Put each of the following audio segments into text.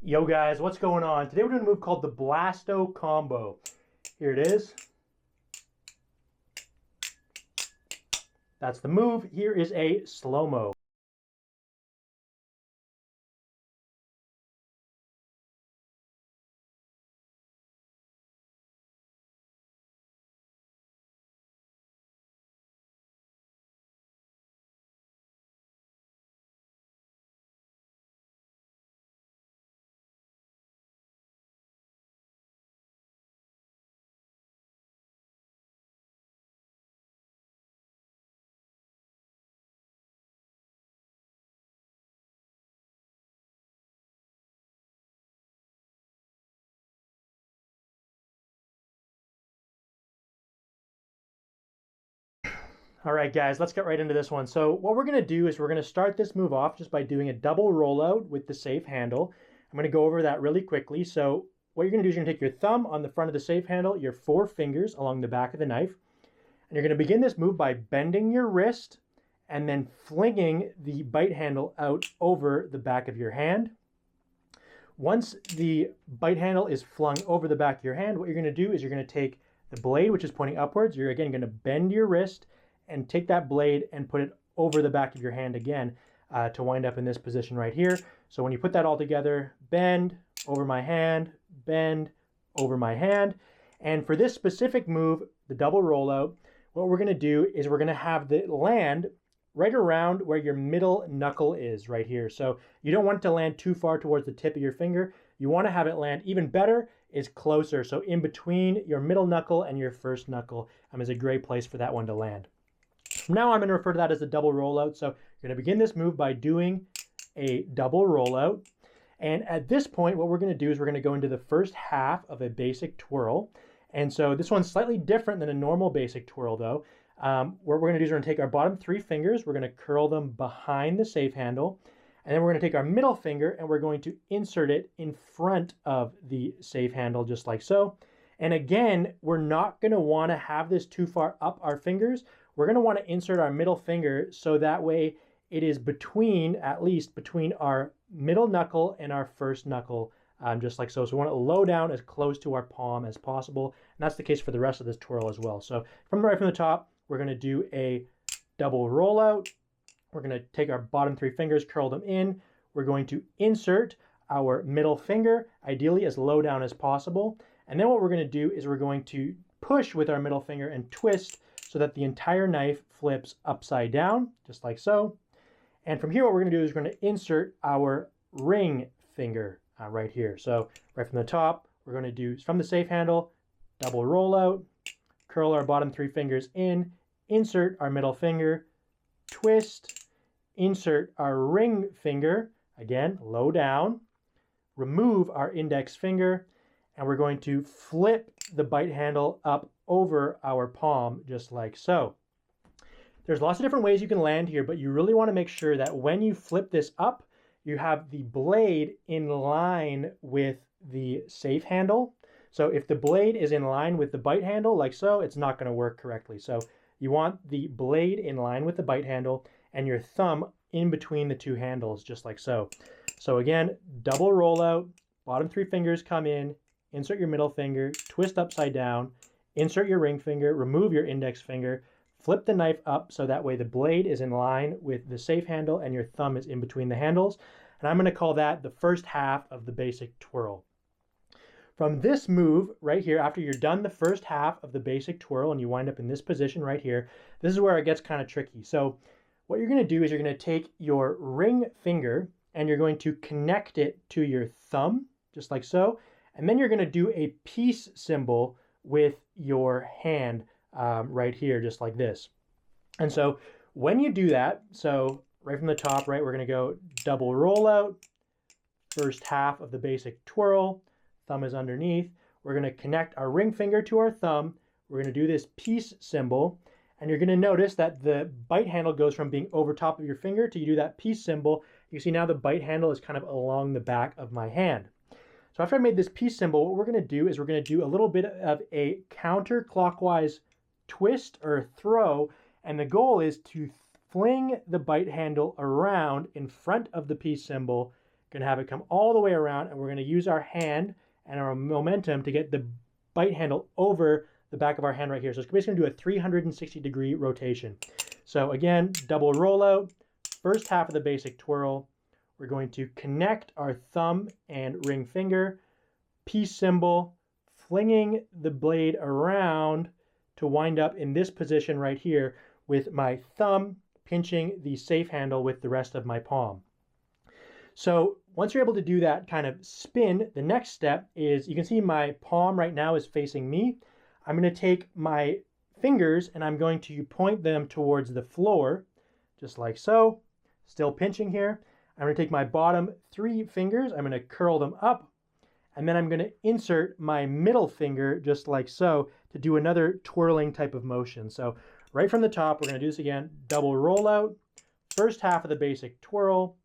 Yo guys, what's going on? Today we're doing a move called the Blasto combo. Here it is. That's the move. Here is a slow-mo. All right, guys, let's get right into this one. So what we're going to do is we're going to start this move off just by doing a double rollout with the safe handle. I'm going to go over that really quickly. So what you're going to do is you're going to take your thumb on the front of the safe handle, your 4 fingers along the back of the knife, and you're going to begin this move by bending your wrist and then flinging the bite handle out over the back of your hand. Once the bite handle is flung over the back of your hand, what you're going to do is you're going to take the blade, which is pointing upwards. You're again going to bend your wrist and take that blade and put it over the back of your hand again to wind up in this position right here. So when you put that all together, bend over my hand, bend over my hand. And for this specific move, the double rollout, what we're going to do is we're going to have the land right around where your middle knuckle is right here. So you don't want it to land too far towards the tip of your finger. You want to have it land even better is closer. So in between your middle knuckle and your first knuckle is a great place for that one to land. From now on, I'm going to refer to that as a double rollout. So you're going to begin this move by doing a double rollout. And at this point, what we're going to do is we're going to go into the first half of a basic twirl. And so this one's slightly different than a normal basic twirl though. What we're going to do is we're going to take our bottom 3 fingers, we're going to curl them behind the safe handle, and then we're going to take our middle finger and we're going to insert it in front of the safe handle just like so. And again, we're not going to want to have this too far up our fingers. We're going to want to insert our middle finger so that way it is between, at least between our middle knuckle and our first knuckle, just like so. So we want it low down as close to our palm as possible. And that's the case for the rest of this twirl as well. So from the top, we're going to do a double rollout. We're going to take our bottom 3 fingers, curl them in. We're going to insert our middle finger, ideally as low down as possible. And then what we're going to do is we're going to push with our middle finger and twist so that the entire knife flips upside down, just like so. And from here, what we're going to do is we're going to insert our ring finger right here. So right from the top, we're going to do from the safe handle, double rollout, curl our bottom 3 fingers in, insert our middle finger, twist, insert our ring finger, again, low down, remove our index finger, and we're going to flip the bite handle up over our palm, just like so. There's lots of different ways you can land here, but you really want to make sure that when you flip this up, you have the blade in line with the safe handle. So if the blade is in line with the bite handle, like so, it's not going to work correctly. So you want the blade in line with the bite handle and your thumb in between the 2 handles, just like so. So again, double rollout, bottom 3 fingers come in, insert your middle finger, twist upside down, insert your ring finger, remove your index finger, flip the knife up so that way the blade is in line with the safe handle and your thumb is in between the handles. And I'm going to call that the first half of the basic twirl. From this move right here, after you're done the first half of the basic twirl and you wind up in this position right here, this is where it gets kind of tricky. So what you're going to do is you're going to take your ring finger and you're going to connect it to your thumb, just like so. And then you're going to do a peace symbol with your hand right here, just like this. And so when you do that, so right from the top, right, we're going to go double rollout, first half of the basic twirl, thumb is underneath. We're going to connect our ring finger to our thumb. We're going to do this peace symbol, and you're going to notice that the bite handle goes from being over top of your finger to you do that peace symbol. You see now the bite handle is kind of along the back of my hand. So after I made this peace symbol, what we're going to do is we're going to do a little bit of a counterclockwise twist or throw, and the goal is to fling the bite handle around in front of the peace symbol, We're gonna have it come all the way around, and we're gonna use our hand and our momentum to get the bite handle over the back of our hand right here. So it's basically gonna do a 360-degree rotation. So again, double rollout, first half of the basic twirl. We're going to connect our thumb and ring finger, peace symbol, flinging the blade around to wind up in this position right here with my thumb pinching the safe handle with the rest of my palm. So once you're able to do that kind of spin, the next step is, you can see my palm right now is facing me. I'm going to take my fingers and I'm going to point them towards the floor, just like so. Still pinching here. I'm going to take my bottom 3 fingers, I'm going to curl them up, and then I'm going to insert my middle finger just like so to do another twirling type of motion. So right from the top, we're going to do this again, double rollout, first half of the basic twirl.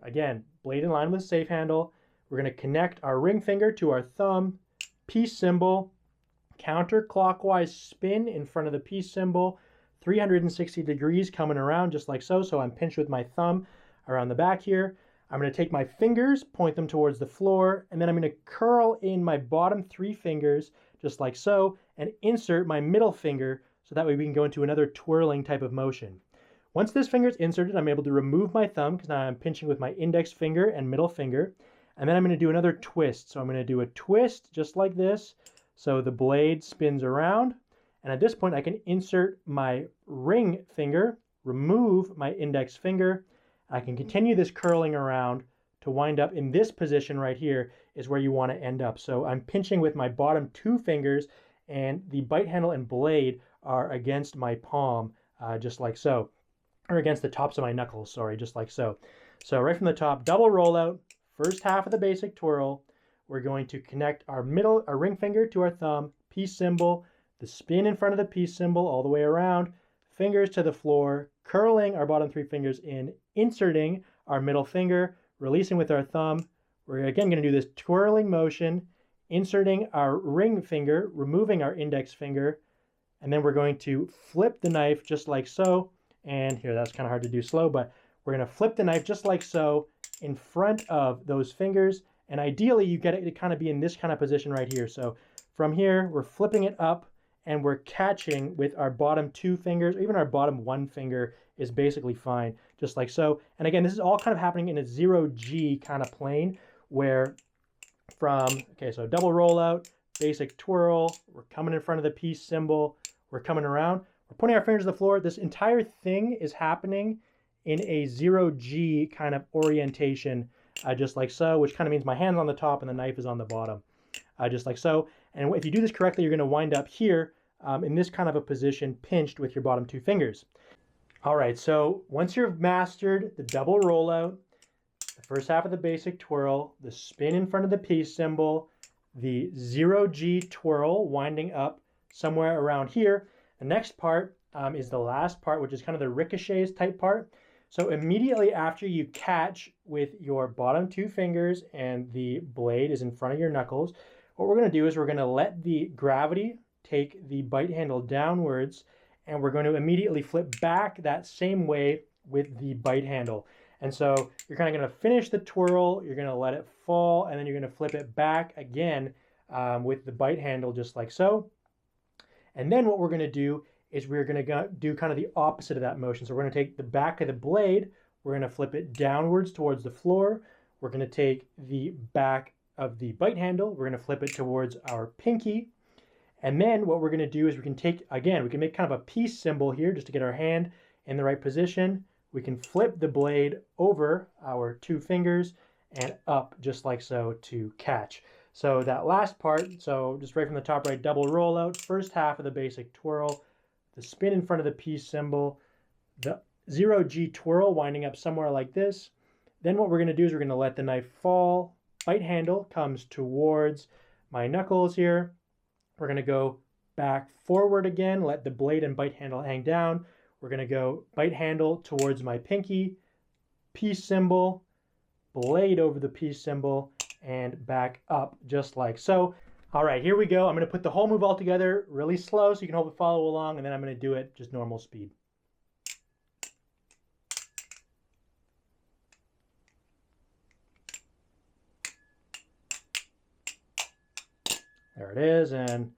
Again, blade in line with safe handle. We're going to connect our ring finger to our thumb, peace symbol, counterclockwise spin in front of the peace symbol, 360 degrees coming around just like so. So I'm pinched with my thumb around the back here. I'm going to take my fingers, point them towards the floor, and then I'm going to curl in my bottom 3 fingers just like so and insert my middle finger so that way we can go into another twirling type of motion. Once this finger is inserted, I'm able to remove my thumb because now I'm pinching with my index finger and middle finger. And then I'm going to do another twist. So I'm going to do a twist just like this. So the blade spins around. And at this point, I can insert my ring finger, remove my index finger. I can continue this curling around to wind up in this position right here is where you want to end up. So I'm pinching with my bottom 2 fingers and the bite handle and blade are against my palm, just like so. Or against the tops of my knuckles, sorry, just like so. So right from the top, double rollout, first half of the basic twirl. We're going to connect our ring finger to our thumb, peace symbol, the spin in front of the peace symbol all the way around, fingers to the floor, curling our bottom 3 fingers in, inserting our middle finger, releasing with our thumb. We're again going to do this twirling motion, inserting our ring finger, removing our index finger, and then we're going to flip the knife just like so. And here, that's kind of hard to do slow, but we're going to flip the knife just like so in front of those fingers. And ideally, you get it to kind of be in this kind of position right here. So from here, we're flipping it up and we're catching with our bottom 2 fingers, or even our bottom 1 finger is basically fine, just like so. And again, this is all kind of happening in a 0G kind of plane where okay, so double rollout, basic twirl, we're coming in front of the peace symbol, we're coming around. We're putting our fingers to the floor. This entire thing is happening in a 0G kind of orientation, just like so, which kind of means my hand's on the top and the knife is on the bottom, just like so. And if you do this correctly, you're going to wind up here in this kind of a position, pinched with your bottom 2 fingers. All right, so once you've mastered the double rollout, the first half of the basic twirl, the spin in front of the peace symbol, the 0G twirl winding up somewhere around here, the next part is the last part, which is kind of the ricochets type part. So immediately after you catch with your bottom 2 fingers and the blade is in front of your knuckles, what we're going to do is we're going to let the gravity take the bite handle downwards, and we're going to immediately flip back that same way with the bite handle. And so you're kind of going to finish the twirl, you're going to let it fall, and then you're going to flip it back again with the bite handle just like so. And then what we're going to do is we're going to do kind of the opposite of that motion. So we're going to take the back of the blade, we're going to flip it downwards towards the floor. We're going to take the back of the bite handle, we're going to flip it towards our pinky. And then what we're going to do is we can take, again, we can make kind of a peace symbol here just to get our hand in the right position. We can flip the blade over our 2 fingers and up just like so to catch. So that last part, so just right from the top right, double rollout, first half of the basic twirl, the spin in front of the peace symbol, the 0G twirl winding up somewhere like this. Then what we're going to do is we're going to let the knife fall. Bite handle comes towards my knuckles here. We're going to go back forward again, let the blade and bite handle hang down. We're going to go bite handle towards my pinky, peace symbol, blade over the peace symbol, and back up just like so. All right, here we go. I'm going to put the whole move all together really slow so you can hopefully follow along, and then I'm going to do it just normal speed. There it is, and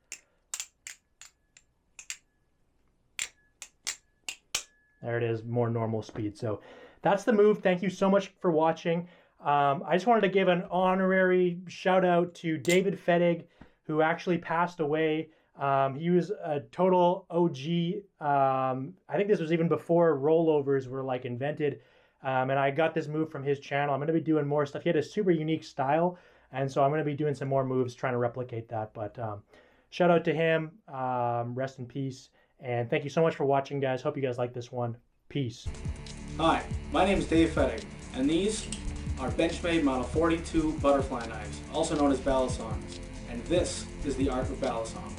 there it is, more normal speed. So that's the move. Thank you so much for watching. I just wanted to give an honorary shout out to David Fettig, who actually passed away. He was a total OG. I think this was even before rollovers were like invented. And I got this move from his channel. I'm going to be doing more stuff. He had a super unique style, and so I'm going to be doing some more moves trying to replicate that. But shout out to him. Rest in peace. And thank you so much for watching, guys. Hope you guys like this one. Peace. Hi, my name is Dave Fettig, and these are Benchmade Model 42 butterfly knives, also known as Balisongs. And this is the art of Balisong.